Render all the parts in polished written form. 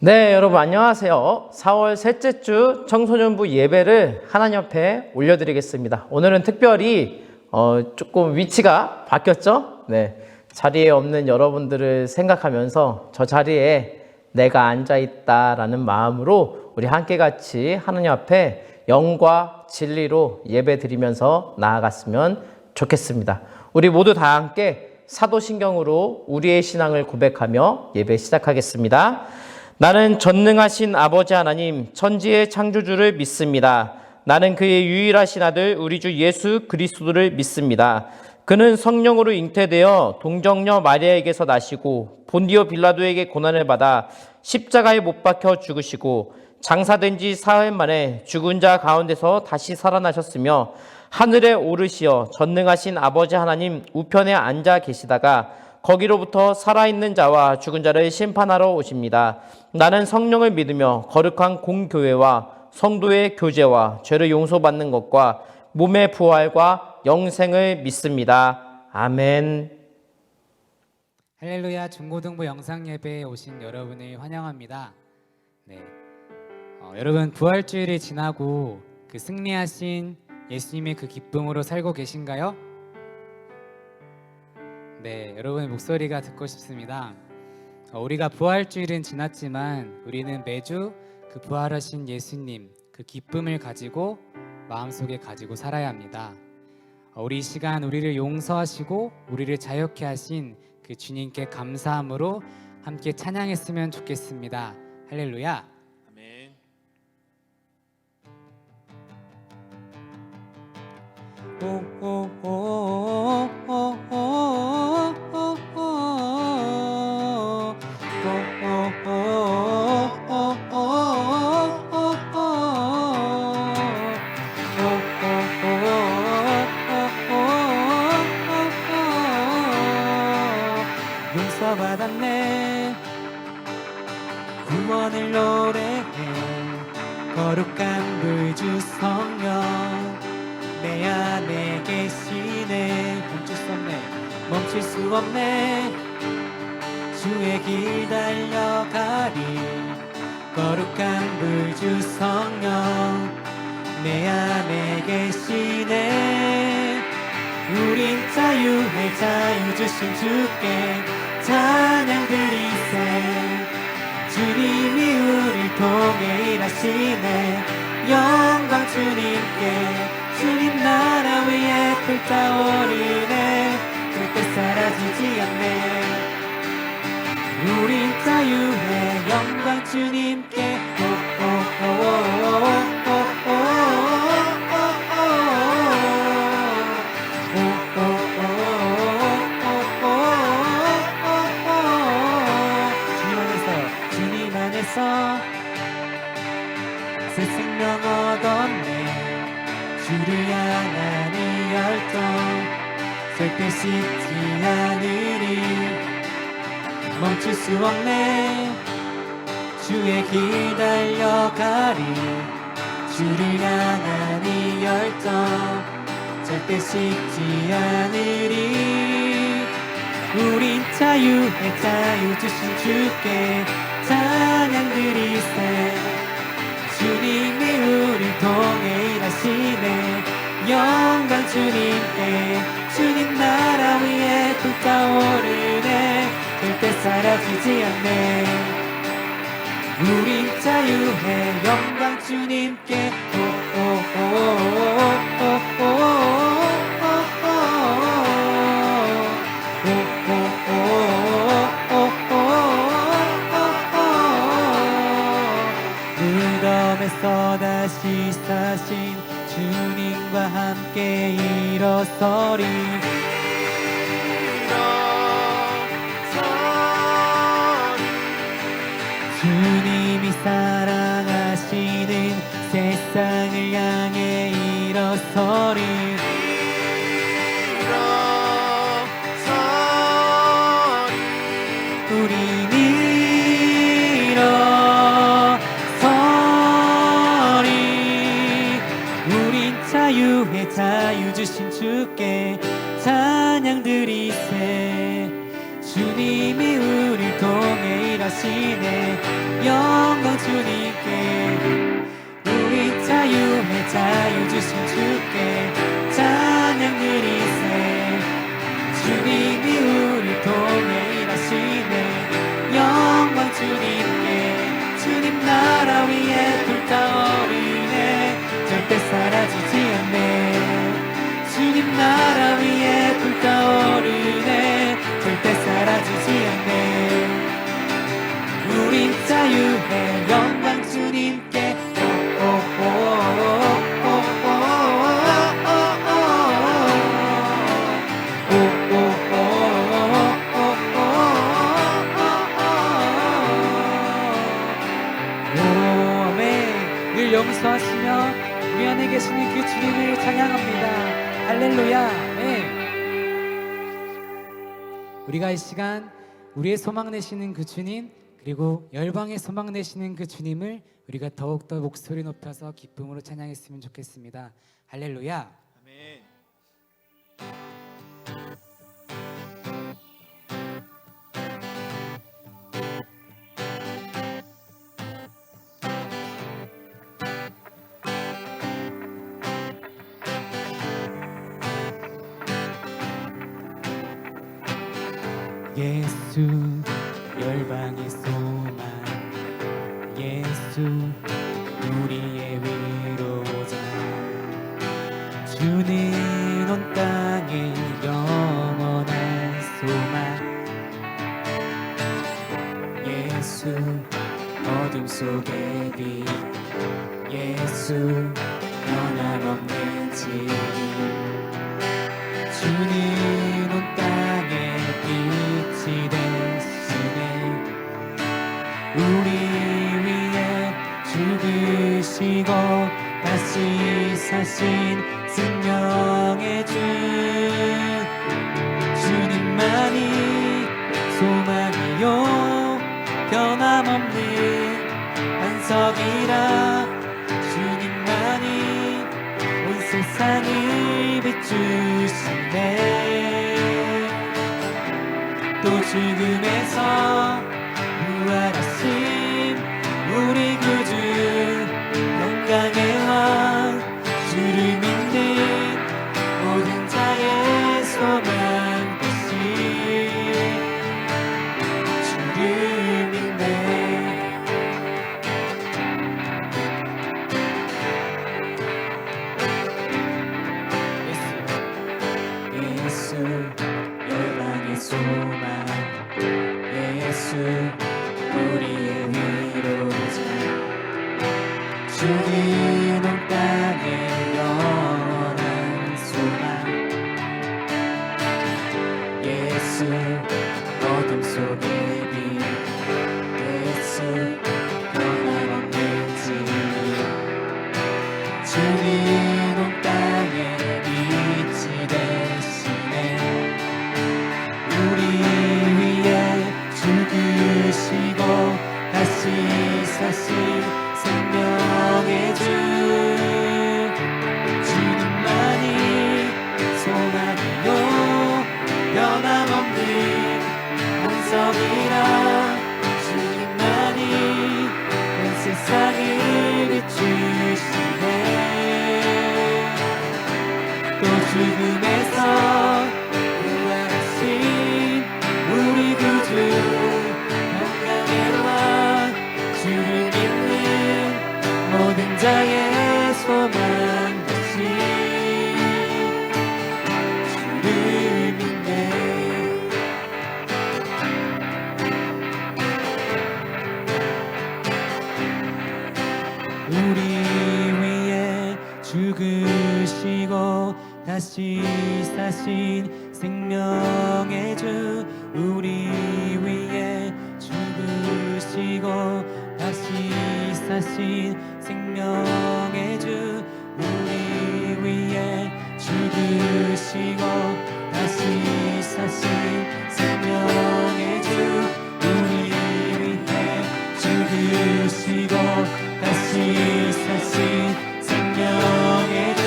네, 여러분 안녕하세요. 4월 셋째 주 청소년부 예배를 하나님 앞에 올려드리겠습니다. 오늘은 특별히 조금 위치가 바뀌었죠? 네, 자리에 없는 여러분들을 생각하면서 저 자리에 내가 앉아있다라는 마음으로 우리 함께 같이 하나님 앞에 영과 진리로 예배 드리면서 나아갔으면 좋겠습니다. 우리 모두 다 함께 사도신경으로 우리의 신앙을 고백하며 예배 시작하겠습니다. 나는 전능하신 아버지 하나님 천지의 창조주를 믿습니다. 나는 그의 유일하신 아들 우리 주 예수 그리스도를 믿습니다. 그는 성령으로 잉태되어 동정녀 마리아에게서 나시고 본디오 빌라도에게 고난을 받아 십자가에 못 박혀 죽으시고 장사된 지 사흘 만에 죽은 자 가운데서 다시 살아나셨으며 하늘에 오르시어 전능하신 아버지 하나님 우편에 앉아 계시다가 거기로부터 살아있는 자와 죽은 자를 심판하러 오십니다. 나는 성령을 믿으며 거룩한 공교회와 성도의 교제와 죄를 용서받는 것과 몸의 부활과 영생을 믿습니다. 아멘. 할렐루야. 중고등부 영상 예배에 오신 여러분을 환영합니다. 네, 여러분 부활주일이 지나고 그 승리하신 예수님의 그 기쁨으로 살고 계신가요? 네, 여러분의 목소리가 듣고 싶습니다. 우리가 부활주일은 지났지만 우리는 매주 그 부활하신 예수님 그 기쁨을 가지고 마음속에 가지고 살아야 합니다. 우리 이 시간 우리를 용서하시고 우리를 자유케 하신 그 주님께 감사함으로 함께 찬양했으면 좋겠습니다. 할렐루야. 아멘. 용서받았네. 구원을 노래해. 거룩한 불주 성령 내 안에 계시네. 멈출 수 없네. 주의 길 달려가리. 거룩한 불주 성령 내 안에 계시네. 우린 자유해. 자유 주신 주께 찬양 드리세. 주님이 우릴 통해 일하시네. 영광 주님께. 주님 나라 위에 불타오르네. 절대 사라지지 않네. 우린 자유해. 영광 주님께. 주님 안에서 새 생명 얻었네. 주를 향한 이 열정 절대 식지 않으리. 멈출 수 없네. 주의 길 달려가리. 주를 향한 이 열정 절대 식지 않으리. 우린 자유해. 자유 주신 주께 찬양 드리세. 주님이 우릴 통해 일하시네. 영광 주님께. 주님 나라 위에 불타오르네. 절대 사라지지 않네. 우린 자유해. 영광 주님께. 무덤에서 다시 사신 주님과 함께 일어서리. 주님이 사랑하시는 세상을 향해 일어서리. 우린 일어서리. 우린 자유해. 자유 주신 주께 찬양 드리세. 주님이 우릴 통해 일하시네. 일하시네. 영광 주님께 우리 자유의 자유 주신 주께 찬양 드리세. 주님이 우리 통해 일하시네. 영광 주님께 주님 나라 위에 불타오르네. 절대 사라지지 않네. 주님 나라 위에 불타오르네. 절대 사라지지 않네. 우린 자유의 영광 주님께 늘 용서하시며 우리 안에 계시는 그 주님을 찬양합니다. 할렐루야. 우리가 이 시간 우리의 소망 내시는 그 주님, 그리고 열방의 소망 내시는 그 주님을 우리가 더욱더 목소리 높여서 기쁨으로 찬양했으면 좋겠습니다. 할렐루야. 아멘. 예수 열방의 소망, 예수 우리의 위로자, 주는 온 땅의 영원한 소망. 예수 어둠 속의 빛, 예수 변함없는 진리, 주는 온 땅의 빛이 되시네. 우리 위해 죽으시고 다시 사신 생명의 주, 주님만이 소망이요 변함없는 반석이라. 주님만이 온 세상을 비추시네. 또 죽음에서 부활하신 우리 구주, 영광의 왕, 주를 믿는 모든 자의 소망 되신 주를 믿네. 예수 열방의 소망, 예수 우리의 위로자, 주는 온 땅의 영원한 소망. 예수 어둠 속의 빛, 예수 변함없는 진리, 주는 온 땅의 빛이 되시네. 우리 위해 죽으시고 다시 사신 생명의 주, 주님만이 소망이요 변함없는 반석이라. 주님만이 온 세상을 비추시네. 또 죽음에서 부활하신 우리 구주, 영광의 왕, 주를 믿는 모든 자의 소망 되신 주를 믿네. 우리 위해 죽으시고 다시 사신 생명의 주, 우리 위해 죽으시고 다시 사신 생명의 주, 우리 위해 죽으시고 다시 사신 생명의 주, 우리 위해 죽으시고 다시 사신 생명의 주,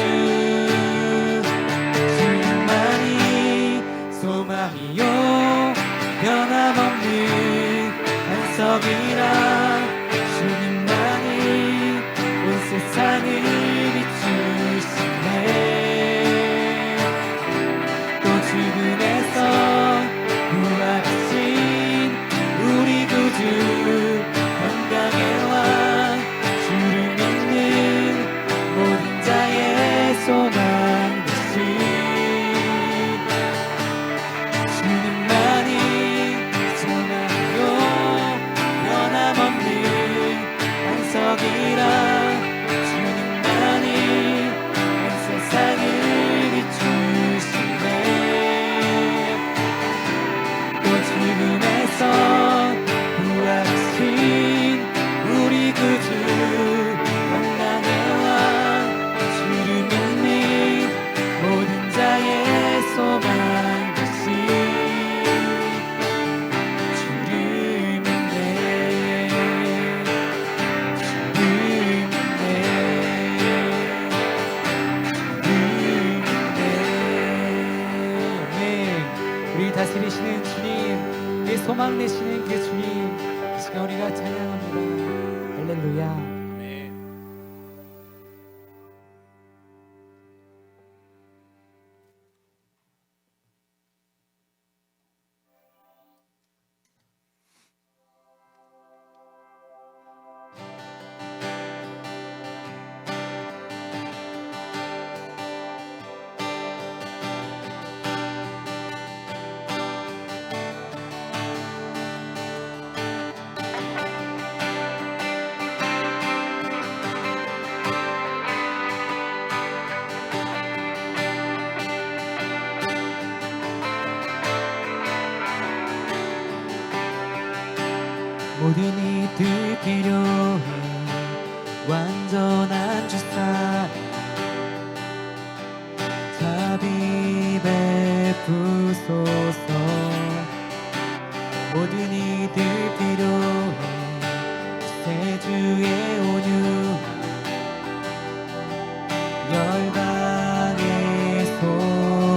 주님만이 소망이요 변함없는 반석이라 주님만이 온 세상을 비추시네. 또 죽음에서 부활하신 우리 구주 건강의 왕 주를 믿는 모든 자의 소망 되신 주님만이 소망이요 변함없는 반석이라 주님만이 온 세상을 비추시네. 또 죽음에서 부활하신 우리 구주 건강의 왕 주를 믿는 모든 자의 소망 되신 주를 믿네. 주를 믿네. 주를 믿네. 아멘. 우리 다스리시는 주님, 우리 소망 내시는 그 주님, 이 시간 우리가 찬양합니다. 할렐루야. 모든 이들 필요해 완전한 주 사랑 자비 베푸소서. 모든 이들 필요해 새 주의 온유 열방의 소망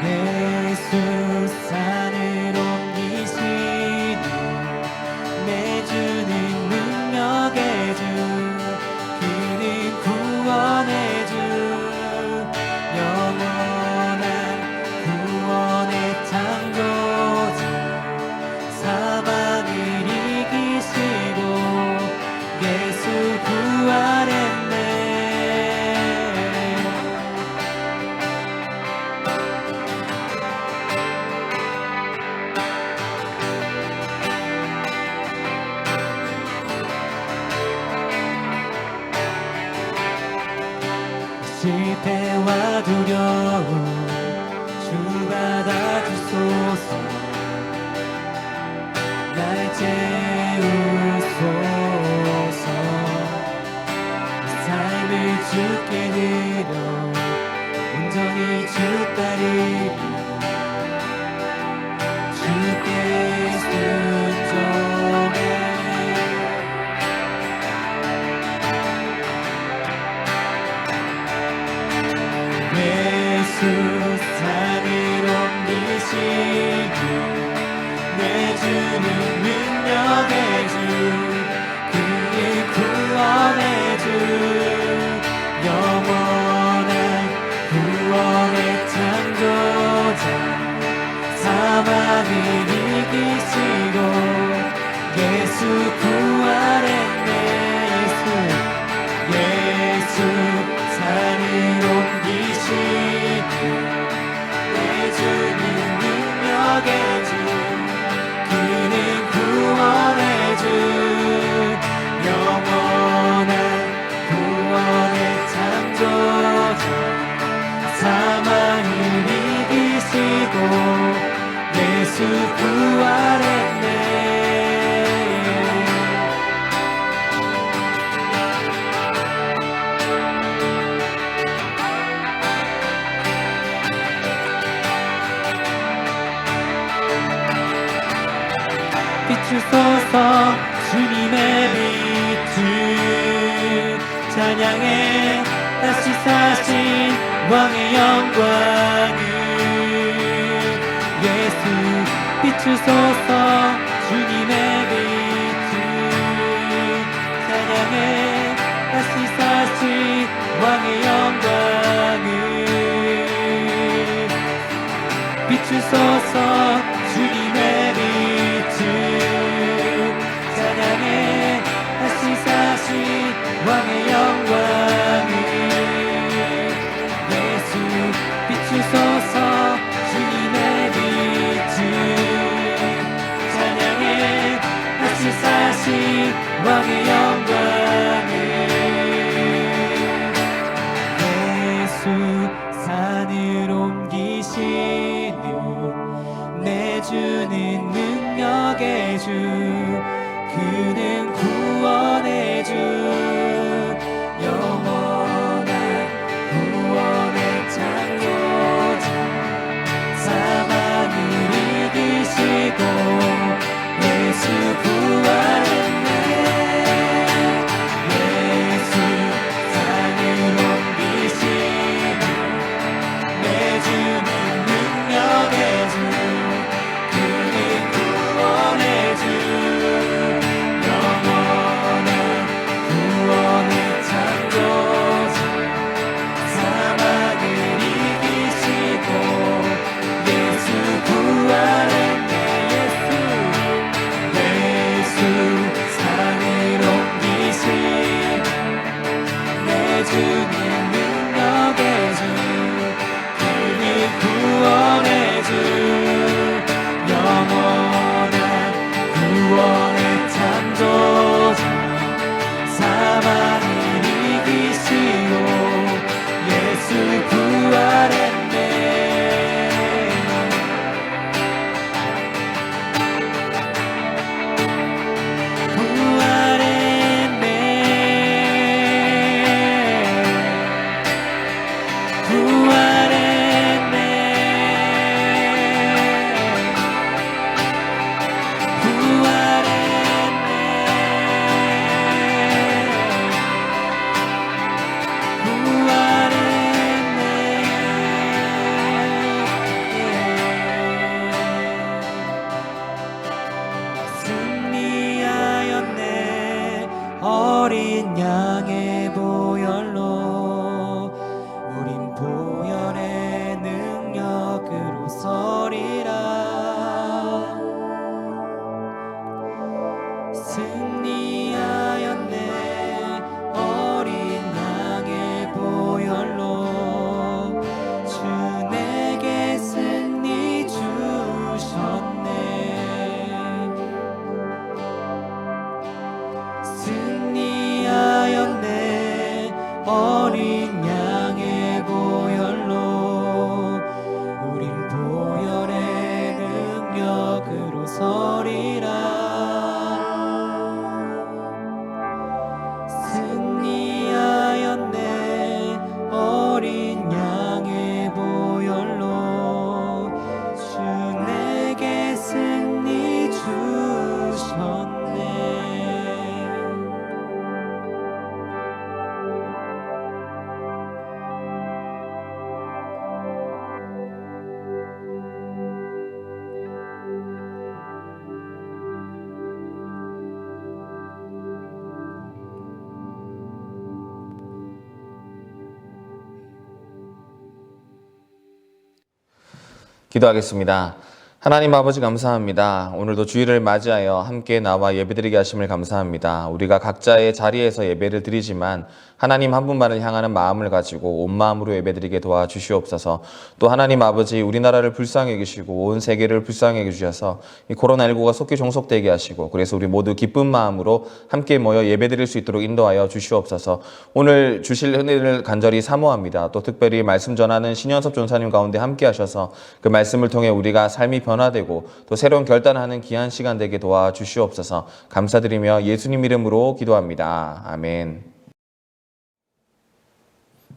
예수 산을 옮기시니 내주는 능력의 주 그는 구원의 주 영원한 구원의 창조자 사망을 이기시고 예수 부활했네. 실패와 두려움 주 받아주소서. 날 채우소서. 삶을 주께 드려 온전히 주 따르리 주께 순종해. 예수 산을 옮기시니 내주는 능력의 주 그의 구원의 주 영원한 구원의 창조자 사망을 이기시고 예수 부활했네. 예수 산을 옮기시니 내주는 능력의 주 그는 구원의 주 영원한 구원의 창조자 사망을 이기시고 예수 부활했네. 비추소서 주님의 빛을 찬양해 다시 사신 왕의 영광을 예수 비추소서 주님의 빛을 찬양해 다시 사신 왕의 영광을 비추소서 주님의 빛을 찬양해 다시 사신 왕의 영광을 예수 비추소서 주님의 빛을 찬양해 다시 사신 왕의 영광을 예수 산을 옮기시는 내주는 능력의 주 그는 구원의 주 영원한 구원의 창조주 사망을 이기시고 예수 부활했네 예수 산을 옮기시는 내주는 능력의 주 그는 구원의 주 영원한 구원의 창조주 사망을 이기시고 예수 부활했네 예수 산을 옮기신 내주는 능력의 주 그는 구원의 주 영원한 구원의 창조주 사망을 이기시고 예수 부활했네 승리하였네 어린 양의 보혈로 우린 보혈의 능력으로 서리라 승리하였네 어린 양의 보혈로 주 내게 승리 주셨네 승리하였네 어린 양의 보혈로 우린 보혈의 능력으로 서리라 승리하였네 어린 양의 보혈로 주 내게 승리 주셨네 기도하겠습니다. 하나님 아버지 감사합니다. 오늘도 주일을 맞이하여 함께 나와 예배드리게 하심을 감사합니다. 우리가 각자의 자리에서 예배를 드리지만 하나님 한 분만을 향하는 마음을 가지고 온 마음으로 예배드리게 도와주시옵소서. 또 하나님 아버지 우리나라를 불쌍히 여기시고 온 세계를 불쌍히 여기주셔서 이 코로나19가 속히 종속되게 하시고 그래서 우리 모두 기쁜 마음으로 함께 모여 예배드릴 수 있도록 인도하여 주시옵소서. 오늘 주실 은혜를 간절히 사모합니다. 또 특별히 말씀 전하는 신현섭 전사님 가운데 함께 하셔서 그 말씀을 통해 우리가 삶이 변화되고 또 새로운 결단하는 귀한 시간 되게 도와주시옵소서. 감사드리며 예수님 이름으로 기도합니다. 아멘.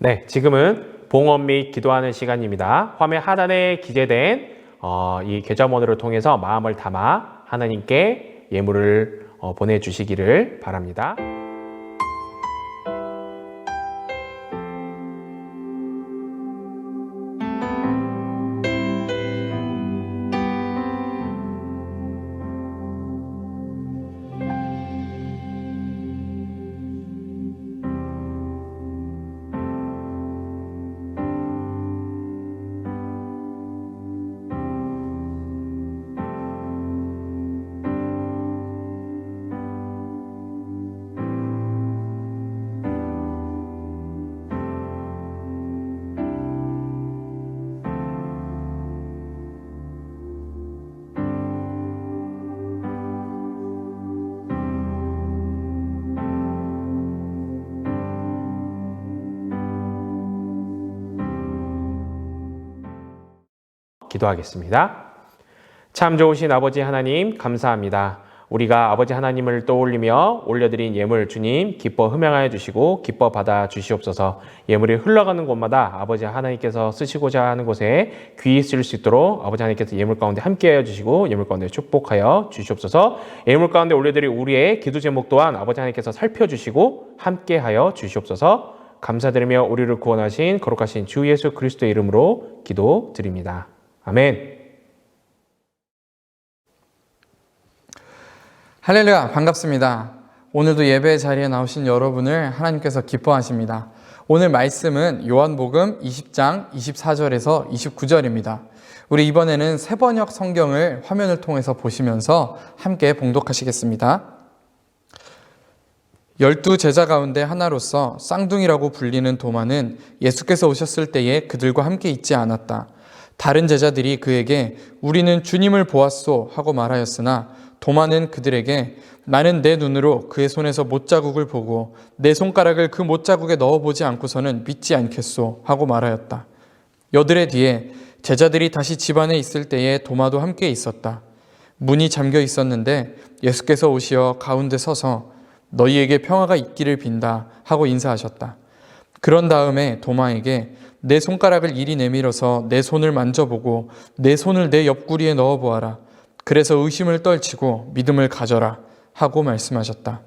네, 지금은 봉헌 및 기도하는 시간입니다. 화면 하단에 기재된 이 계좌번호를 통해서 마음을 담아 하나님께 예물을 보내주시기를 바랍니다. 기도하겠습니다. 참 좋으신 아버지 하나님 감사합니다. 우리가 아버지 하나님을 떠올리며 올려드린 예물 주님 기뻐 흠양하여 주시고 기뻐 받아 주시옵소서. 예물이 흘러가는 곳마다 아버지 하나님께서 쓰시고자 하는 곳에 귀히 쓸 수 있도록 아버지 하나님께서 예물 가운데 함께하여 주시고 예물 가운데 축복하여 주시옵소서. 예물 가운데 올려드릴 우리의 기도 제목 또한 아버지 하나님께서 살펴주시고 함께하여 주시옵소서. 감사드리며 우리를 구원하신 거룩하신 주 예수 그리스도의 이름으로 기도드립니다. 아멘. 할렐루야, 반갑습니다. 오늘도 예배 자리에 나오신 여러분을 하나님께서 기뻐하십니다. 오늘 말씀은 요한복음 20장 24절에서 29절입니다. 우리 이번에는 새번역 성경을 화면을 통해서 보시면서 함께 봉독하시겠습니다. 12제자 가운데 하나로서 쌍둥이라고 불리는 도마는 예수께서 오셨을 때에 그들과 함께 있지 않았다. 다른 제자들이 그에게 우리는 주님을 보았소 하고 말하였으나 도마는 그들에게 나는 내 눈으로 그의 손에서 못자국을 보고 내 손가락을 그 못자국에 넣어보지 않고서는 믿지 않겠소 하고 말하였다. 여드레 뒤에 제자들이 다시 집안에 있을 때에 도마도 함께 있었다. 문이 잠겨 있었는데 예수께서 오시어 가운데 서서 너희에게 평화가 있기를 빈다 하고 인사하셨다. 그런 다음에 도마에게 내 손가락을 이리 내밀어서 내 손을 만져보고 내 손을 내 옆구리에 넣어보아라. 그래서 의심을 떨치고 믿음을 가져라 하고 말씀하셨다.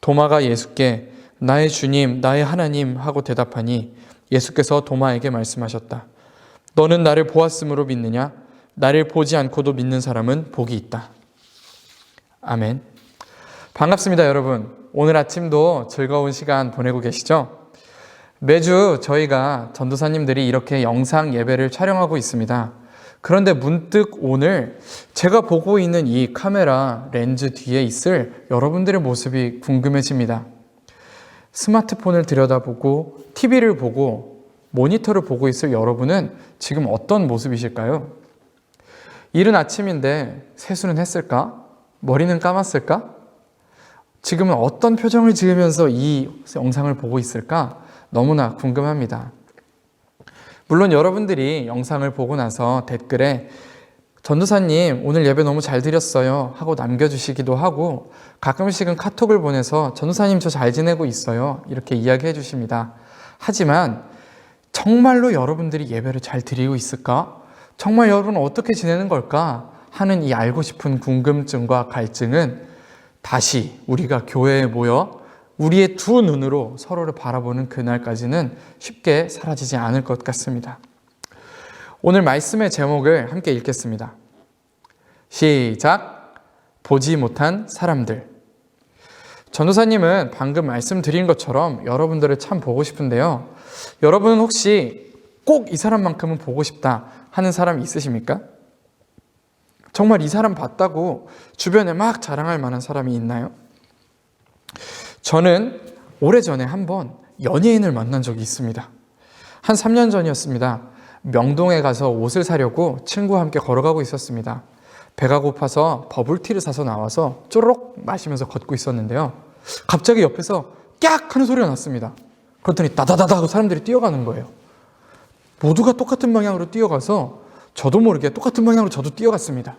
도마가 예수께 나의 주님, 나의 하나님 하고 대답하니 예수께서 도마에게 말씀하셨다. 너는 나를 보았으므로 믿느냐? 나를 보지 않고도 믿는 사람은 복이 있다. 아멘. 반갑습니다, 여러분. 오늘 아침도 즐거운 시간 보내고 계시죠? 매주 저희가 전도사님들이 이렇게 영상 예배를 촬영하고 있습니다. 그런데 문득 오늘 제가 보고 있는 이 카메라 렌즈 뒤에 있을 여러분들의 모습이 궁금해집니다. 스마트폰을 들여다보고 TV를 보고 모니터를 보고 있을 여러분은 지금 어떤 모습이실까요? 이른 아침인데 세수는 했을까? 머리는 감았을까? 지금은 어떤 표정을 지으면서 이 영상을 보고 있을까? 너무나 궁금합니다. 물론 여러분들이 영상을 보고 나서 댓글에 전도사님 오늘 예배 너무 잘 드렸어요 하고 남겨주시기도 하고 가끔씩은 카톡을 보내서 전도사님 저 잘 지내고 있어요 이렇게 이야기해 주십니다. 하지만 정말로 여러분들이 예배를 잘 드리고 있을까? 정말 여러분은 어떻게 지내는 걸까? 하는 이 알고 싶은 궁금증과 갈증은 다시 우리가 교회에 모여 우리의 두 눈으로 서로를 바라보는 그날까지는 쉽게 사라지지 않을 것 같습니다. 오늘 말씀의 제목을 함께 읽겠습니다. 시작! 보지 못한 사람들. 전도사님은 방금 말씀드린 것처럼 여러분들을 참 보고 싶은데요. 여러분은 혹시 꼭 이 사람만큼은 보고 싶다 하는 사람 있으십니까? 정말 이 사람 봤다고 주변에 막 자랑할 만한 사람이 있나요? 저는 오래전에 한번 연예인을 만난 적이 있습니다. 한 3년 전이었습니다. 명동에 가서 옷을 사려고 친구와 함께 걸어가고 있었습니다. 배가 고파서 버블티를 사서 나와서 쪼르륵 마시면서 걷고 있었는데요. 갑자기 옆에서 깍 하는 소리가 났습니다. 그랬더니 다다다다 하고 사람들이 뛰어가는 거예요. 모두가 똑같은 방향으로 뛰어가서 저도 모르게 똑같은 방향으로 저도 뛰어갔습니다.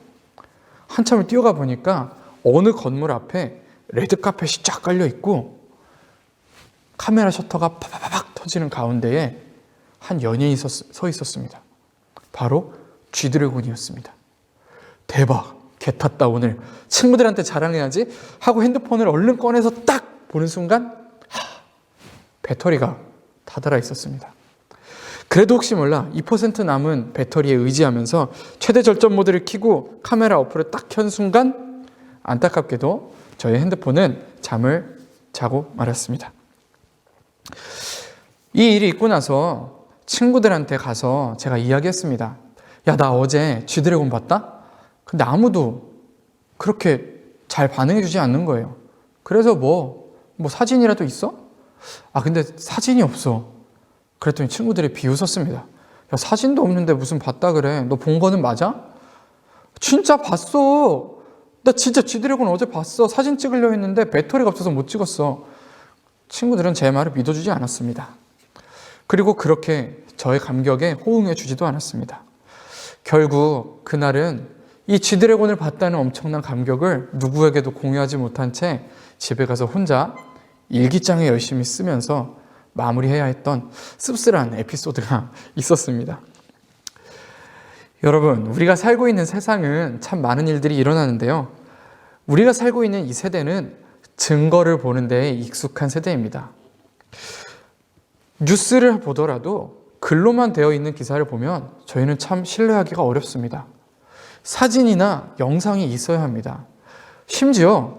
한참을 뛰어가 보니까 어느 건물 앞에 레드카펫이 쫙 깔려 있고 카메라 셔터가 파파팍 터지는 가운데에 한 연예인이 서 있었습니다. 바로 G드래곤이었습니다. 대박, 개 탔다 오늘. 친구들한테 자랑해야지 하고 핸드폰을 얼른 꺼내서 딱 보는 순간 배터리가 다 닳아 있었습니다. 그래도 혹시 몰라 2% 남은 배터리에 의지하면서 최대 절전 모드를 켜고 카메라 어플을 딱 켠 순간 안타깝게도 저의 핸드폰은 잠을 자고 말았습니다. 이 일이 있고 나서 친구들한테 가서 제가 이야기했습니다. 야, 나 어제 G드래곤 봤다? 근데 아무도 그렇게 잘 반응해주지 않는 거예요. 그래서 뭐 사진이라도 있어? 아, 근데 사진이 없어. 그랬더니 친구들이 비웃었습니다. 야, 사진도 없는데 무슨 봤다 그래. 너 본 거는 맞아? 진짜 봤어. 나 진짜 G드래곤 어제 봤어. 사진 찍으려 했는데 배터리가 없어서 못 찍었어. 친구들은 제 말을 믿어주지 않았습니다. 그리고 그렇게 저의 감격에 호응해 주지도 않았습니다. 결국 그날은 이 쥐드래곤을 봤다는 엄청난 감격을 누구에게도 공유하지 못한 채 집에 가서 혼자 일기장에 열심히 쓰면서 마무리해야 했던 씁쓸한 에피소드가 있었습니다. 여러분, 우리가 살고 있는 세상은 참 많은 일들이 일어나는데요. 우리가 살고 있는 이 세대는 증거를 보는 데에 익숙한 세대입니다. 뉴스를 보더라도 글로만 되어 있는 기사를 보면 저희는 참 신뢰하기가 어렵습니다. 사진이나 영상이 있어야 합니다. 심지어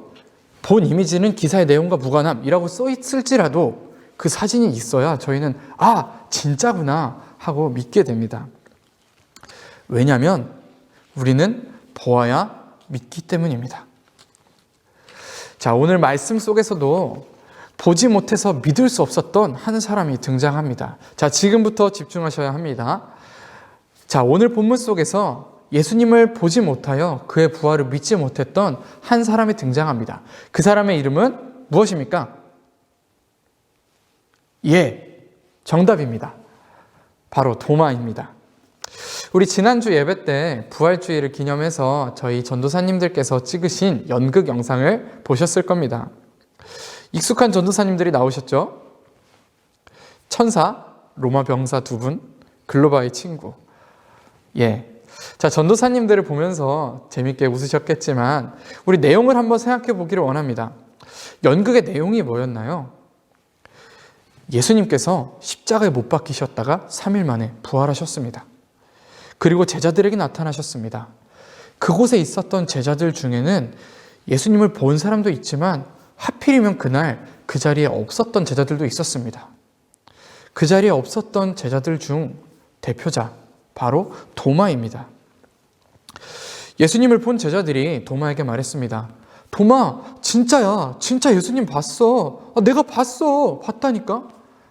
본 이미지는 기사의 내용과 무관함이라고 써 있을지라도 그 사진이 있어야 저희는 진짜구나 하고 믿게 됩니다. 왜냐하면 우리는 보아야 믿기 때문입니다. 자, 오늘 말씀 속에서도 보지 못해서 믿을 수 없었던 한 사람이 등장합니다. 자, 지금부터 집중하셔야 합니다. 자, 오늘 본문 속에서 예수님을 보지 못하여 그의 부활을 믿지 못했던 한 사람이 등장합니다. 그 사람의 이름은 무엇입니까? 정답입니다. 바로 도마입니다. 우리 지난주 예배 때 부활주의를 기념해서 저희 전도사님들께서 찍으신 연극 영상을 보셨을 겁니다. 익숙한 전도사님들이 나오셨죠? 천사, 로마 병사 2분, 글로바의 친구. 자, 전도사님들을 보면서 재밌게 웃으셨겠지만 우리 내용을 한번 생각해 보기를 원합니다. 연극의 내용이 뭐였나요? 예수님께서 십자가에 못 박히셨다가 3일 만에 부활하셨습니다. 그리고 제자들에게 나타나셨습니다. 그곳에 있었던 제자들 중에는 예수님을 본 사람도 있지만 하필이면 그날 그 자리에 없었던 제자들도 있었습니다. 그 자리에 없었던 제자들 중 대표자 바로 도마입니다. 예수님을 본 제자들이 도마에게 말했습니다. 도마, 진짜야. 진짜 예수님 봤어. 내가 봤다니까.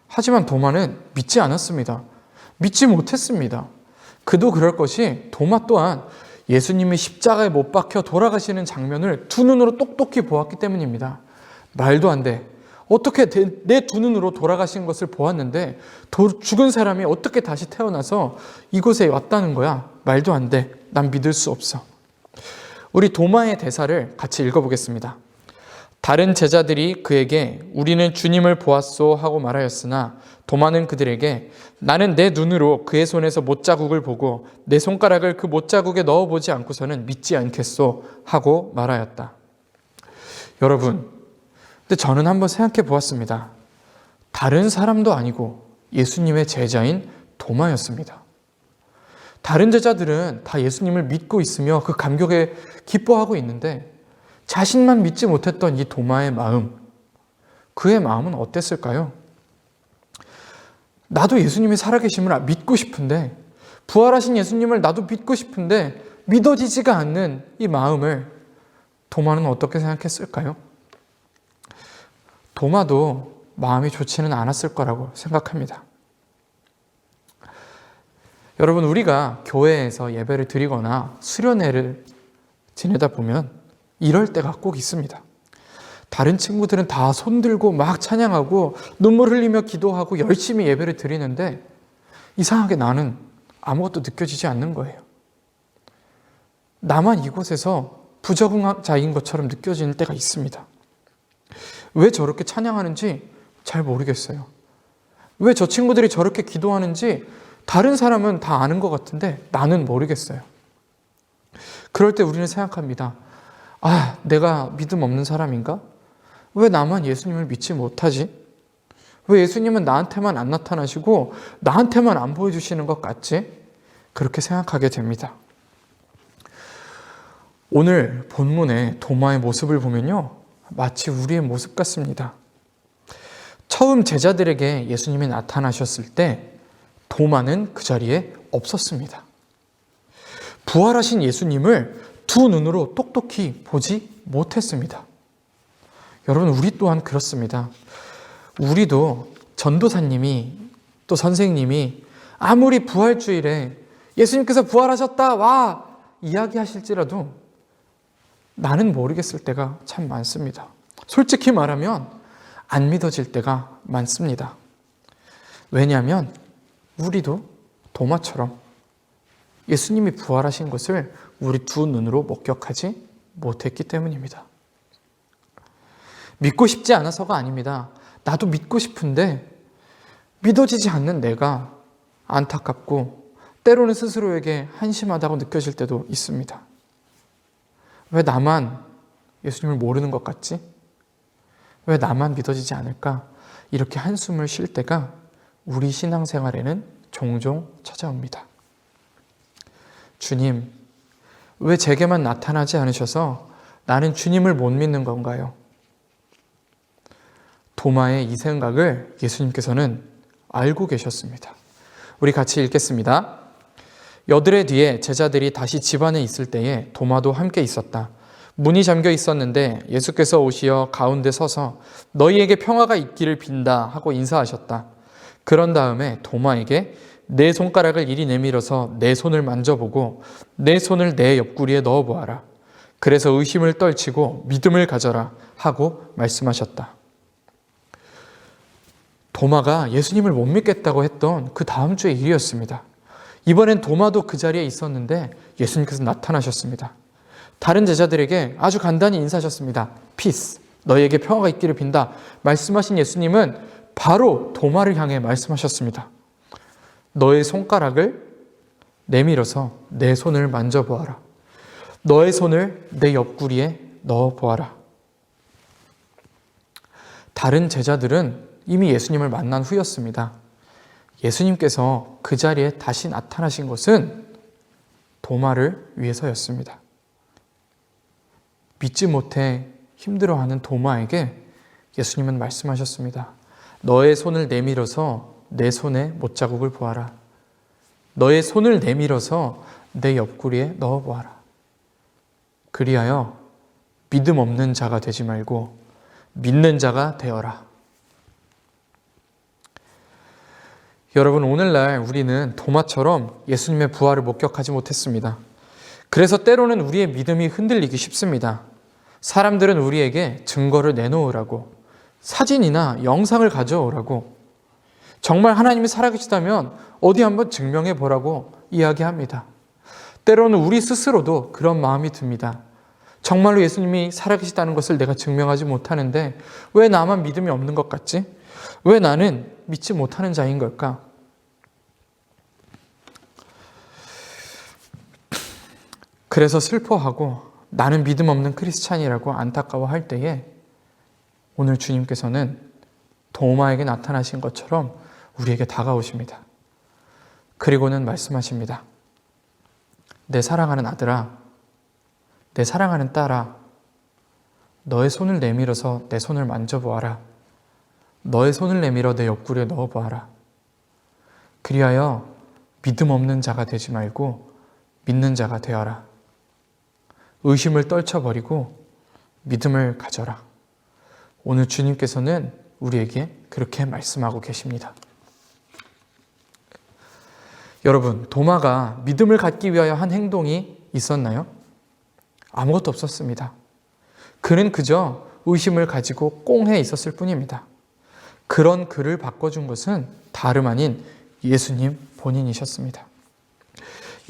하지만 도마는 믿지 않았습니다. 믿지 못했습니다. 그도 그럴 것이 도마 또한 예수님이 십자가에 못 박혀 돌아가시는 장면을 두 눈으로 똑똑히 보았기 때문입니다. 말도 안 돼. 어떻게 내 두 눈으로 돌아가신 것을 보았는데 죽은 사람이 어떻게 다시 태어나서 이곳에 왔다는 거야? 말도 안 돼. 난 믿을 수 없어. 우리 도마의 대사를 같이 읽어보겠습니다. 다른 제자들이 그에게 우리는 주님을 보았소 하고 말하였으나 도마는 그들에게 나는 내 눈으로 그의 손에서 못자국을 보고 내 손가락을 그 못자국에 넣어보지 않고서는 믿지 않겠소 하고 말하였다. 여러분, 근데 저는 한번 생각해 보았습니다. 다른 사람도 아니고 예수님의 제자인 도마였습니다. 다른 제자들은 다 예수님을 믿고 있으며 그 감격에 기뻐하고 있는데 자신만 믿지 못했던 이 도마의 마음, 그의 마음은 어땠을까요? 나도 예수님이 살아계심을 믿고 싶은데, 부활하신 예수님을 나도 믿고 싶은데 믿어지지가 않는 이 마음을 도마는 어떻게 생각했을까요? 도마도 마음이 좋지는 않았을 거라고 생각합니다. 여러분, 우리가 교회에서 예배를 드리거나 수련회를 지내다 보면 이럴 때가 꼭 있습니다. 다른 친구들은 다 손들고 막 찬양하고 눈물 흘리며 기도하고 열심히 예배를 드리는데 이상하게 나는 아무것도 느껴지지 않는 거예요. 나만 이곳에서 부적응자인 것처럼 느껴지는 때가 있습니다. 왜 저렇게 찬양하는지 잘 모르겠어요. 왜 저 친구들이 저렇게 기도하는지 다른 사람은 다 아는 것 같은데 나는 모르겠어요. 그럴 때 우리는 생각합니다. 내가 믿음 없는 사람인가? 왜 나만 예수님을 믿지 못하지? 왜 예수님은 나한테만 안 나타나시고 나한테만 안 보여주시는 것 같지? 그렇게 생각하게 됩니다. 오늘 본문의 도마의 모습을 보면요, 마치 우리의 모습 같습니다. 처음 제자들에게 예수님이 나타나셨을 때 도마는 그 자리에 없었습니다. 부활하신 예수님을 두 눈으로 똑똑히 보지 못했습니다. 여러분, 우리 또한 그렇습니다. 우리도 전도사님이 또 선생님이 아무리 부활주일에 예수님께서 부활하셨다 와 이야기하실지라도 나는 모르겠을 때가 참 많습니다. 솔직히 말하면 안 믿어질 때가 많습니다. 왜냐하면 우리도 도마처럼 예수님이 부활하신 것을 우리 두 눈으로 목격하지 못했기 때문입니다. 믿고 싶지 않아서가 아닙니다. 나도 믿고 싶은데 믿어지지 않는 내가 안타깝고 때로는 스스로에게 한심하다고 느껴질 때도 있습니다. 왜 나만 예수님을 모르는 것 같지? 왜 나만 믿어지지 않을까? 이렇게 한숨을 쉴 때가 우리 신앙생활에는 종종 찾아옵니다. 주님, 왜 제게만 나타나지 않으셔서 나는 주님을 못 믿는 건가요? 도마의 이 생각을 예수님께서는 알고 계셨습니다. 우리 같이 읽겠습니다. 여드레 뒤에 제자들이 다시 집 안에 있을 때에 도마도 함께 있었다. 문이 잠겨 있었는데 예수께서 오시어 가운데 서서 너희에게 평화가 있기를 빈다 하고 인사하셨다. 그런 다음에 도마에게 내 손가락을 이리 내밀어서 내 손을 만져보고 내 손을 내 옆구리에 넣어보아라. 그래서 의심을 떨치고 믿음을 가져라 하고 말씀하셨다. 도마가 예수님을 못 믿겠다고 했던 그 다음 주의 일이었습니다. 이번엔 도마도 그 자리에 있었는데 예수님께서 나타나셨습니다. 다른 제자들에게 아주 간단히 인사하셨습니다. 피스, 너희에게 평화가 있기를 빈다. 말씀하신 예수님은 바로 도마를 향해 말씀하셨습니다. 너의 손가락을 내밀어서 내 손을 만져보아라. 너의 손을 내 옆구리에 넣어보아라. 다른 제자들은 이미 예수님을 만난 후였습니다. 예수님께서 그 자리에 다시 나타나신 것은 도마를 위해서였습니다. 믿지 못해 힘들어하는 도마에게 예수님은 말씀하셨습니다. 너의 손을 내밀어서 내 손에 못자국을 보아라. 너의 손을 내밀어서 내 옆구리에 넣어보아라. 그리하여 믿음 없는 자가 되지 말고 믿는 자가 되어라. 여러분, 오늘날 우리는 도마처럼 예수님의 부활을 목격하지 못했습니다. 그래서 때로는 우리의 믿음이 흔들리기 쉽습니다. 사람들은 우리에게 증거를 내놓으라고, 사진이나 영상을 가져오라고, 정말 하나님이 살아계시다면 어디 한번 증명해 보라고 이야기합니다. 때로는 우리 스스로도 그런 마음이 듭니다. 정말로 예수님이 살아계시다는 것을 내가 증명하지 못하는데 왜 나만 믿음이 없는 것 같지? 왜 나는 믿지 못하는 자인 걸까? 그래서 슬퍼하고 나는 믿음 없는 크리스찬이라고 안타까워할 때에 오늘 주님께서는 도마에게 나타나신 것처럼 우리에게 다가오십니다. 그리고는 말씀하십니다. 내 사랑하는 아들아, 내 사랑하는 딸아, 너의 손을 내밀어서 내 손을 만져보아라. 너의 손을 내밀어 내 옆구리에 넣어보아라. 그리하여 믿음 없는 자가 되지 말고 믿는 자가 되어라. 의심을 떨쳐버리고 믿음을 가져라. 오늘 주님께서는 우리에게 그렇게 말씀하고 계십니다. 여러분, 도마가 믿음을 갖기 위하여 한 행동이 있었나요? 아무것도 없었습니다. 그는 그저 의심을 가지고 꽁해 있었을 뿐입니다. 그런 그를 바꿔준 것은 다름 아닌 예수님 본인이셨습니다.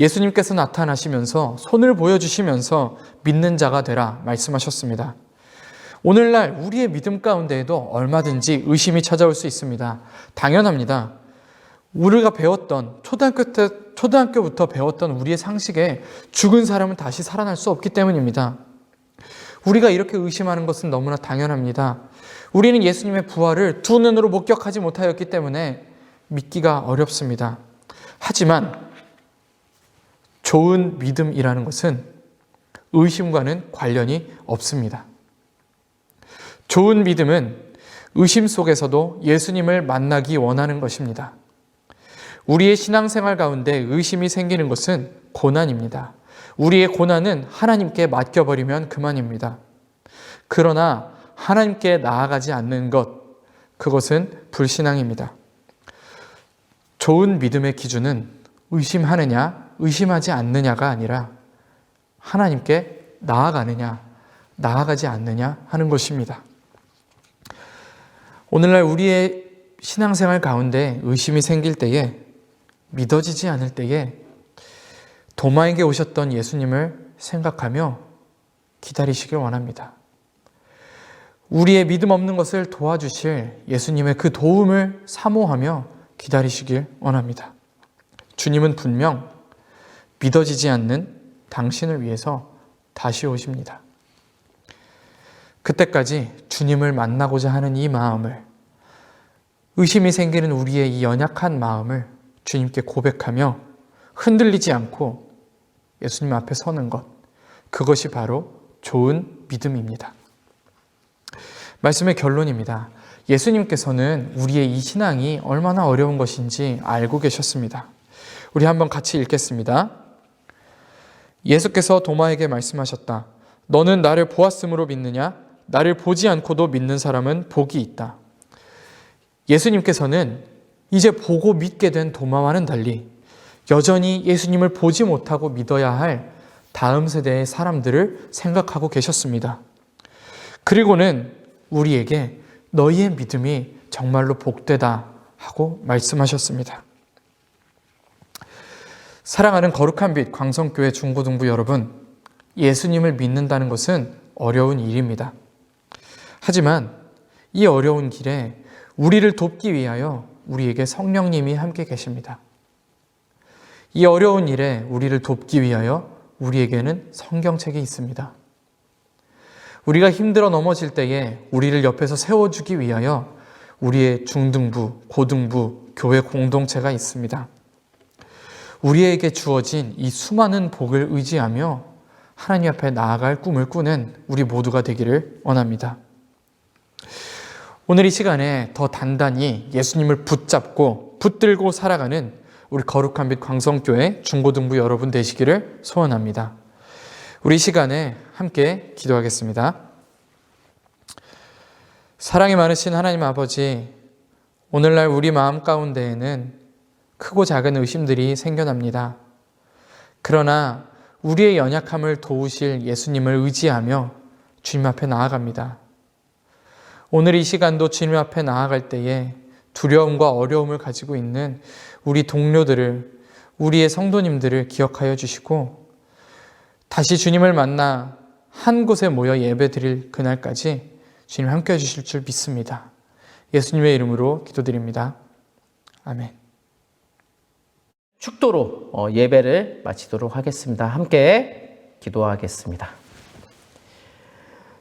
예수님께서 나타나시면서 손을 보여주시면서 믿는 자가 되라 말씀하셨습니다. 오늘날 우리의 믿음 가운데에도 얼마든지 의심이 찾아올 수 있습니다. 당연합니다. 우리가 배웠던 초등학교부터 배웠던 우리의 상식에 죽은 사람은 다시 살아날 수 없기 때문입니다. 우리가 이렇게 의심하는 것은 너무나 당연합니다. 우리는 예수님의 부활을 두 눈으로 목격하지 못하였기 때문에 믿기가 어렵습니다. 하지만 좋은 믿음이라는 것은 의심과는 관련이 없습니다. 좋은 믿음은 의심 속에서도 예수님을 만나기 원하는 것입니다. 우리의 신앙생활 가운데 의심이 생기는 것은 고난입니다. 우리의 고난은 하나님께 맡겨버리면 그만입니다. 그러나 하나님께 나아가지 않는 것, 그것은 불신앙입니다. 좋은 믿음의 기준은 의심하느냐, 의심하지 않느냐가 아니라 하나님께 나아가느냐, 나아가지 않느냐 하는 것입니다. 오늘날 우리의 신앙생활 가운데 의심이 생길 때에, 믿어지지 않을 때에 도마에게 오셨던 예수님을 생각하며 기다리시길 원합니다. 우리의 믿음 없는 것을 도와주실 예수님의 그 도움을 사모하며 기다리시길 원합니다. 주님은 분명 믿어지지 않는 당신을 위해서 다시 오십니다. 그때까지 주님을 만나고자 하는 이 마음을, 의심이 생기는 우리의 이 연약한 마음을 주님께 고백하며 흔들리지 않고 예수님 앞에 서는 것, 그것이 바로 좋은 믿음입니다. 말씀의 결론입니다. 예수님께서는 우리의 이 신앙이 얼마나 어려운 것인지 알고 계셨습니다. 우리 한번 같이 읽겠습니다. 예수께서 도마에게 말씀하셨다. 너는 나를 보았으므로 믿느냐? 나를 보지 않고도 믿는 사람은 복이 있다. 예수님께서는 이제 보고 믿게 된 도마와는 달리 여전히 예수님을 보지 못하고 믿어야 할 다음 세대의 사람들을 생각하고 계셨습니다. 그리고는 우리에게 너희의 믿음이 정말로 복되다 하고 말씀하셨습니다. 사랑하는 거룩한 빛 광성교회 중고등부 여러분, 예수님을 믿는다는 것은 어려운 일입니다. 하지만 이 어려운 길에 우리를 돕기 위하여 우리에게 성령님이 함께 계십니다. 이 어려운 일에 우리를 돕기 위하여 우리에게는 성경책이 있습니다. 우리가 힘들어 넘어질 때에 우리를 옆에서 세워주기 위하여 우리의 중등부, 고등부, 교회 공동체가 있습니다. 우리에게 주어진 이 수많은 복을 의지하며 하나님 앞에 나아갈 꿈을 꾸는 우리 모두가 되기를 원합니다. 오늘 이 시간에 더 단단히 예수님을 붙잡고 붙들고 살아가는 우리 거룩한 빛 광성교회 중고등부 여러분 되시기를 소원합니다. 우리 이 시간에 함께 기도하겠습니다. 사랑이 많으신 하나님 아버지, 오늘날 우리 마음 가운데에는 크고 작은 의심들이 생겨납니다. 그러나 우리의 연약함을 도우실 예수님을 의지하며 주님 앞에 나아갑니다. 오늘 이 시간도 주님 앞에 나아갈 때에 두려움과 어려움을 가지고 있는 우리 동료들을, 우리의 성도님들을 기억하여 주시고 다시 주님을 만나 한 곳에 모여 예배 드릴 그날까지 주님 함께해 주실 줄 믿습니다. 예수님의 이름으로 기도드립니다. 아멘. 축도로 예배를 마치도록 하겠습니다. 함께 기도하겠습니다.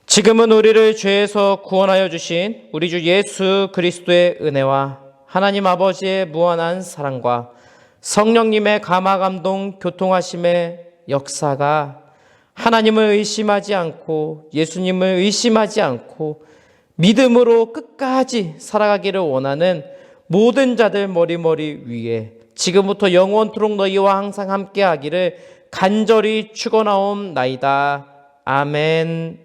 지금은 우리를 죄에서 구원하여 주신 우리 주 예수 그리스도의 은혜와 하나님 아버지의 무한한 사랑과 성령님의 감화감동 교통하심의 역사가 하나님을 의심하지 않고 예수님을 의심하지 않고 믿음으로 끝까지 살아가기를 원하는 모든 자들 머리머리 위에 지금부터 영원토록 너희와 항상 함께하기를 간절히 축원하옵나이다. 아멘.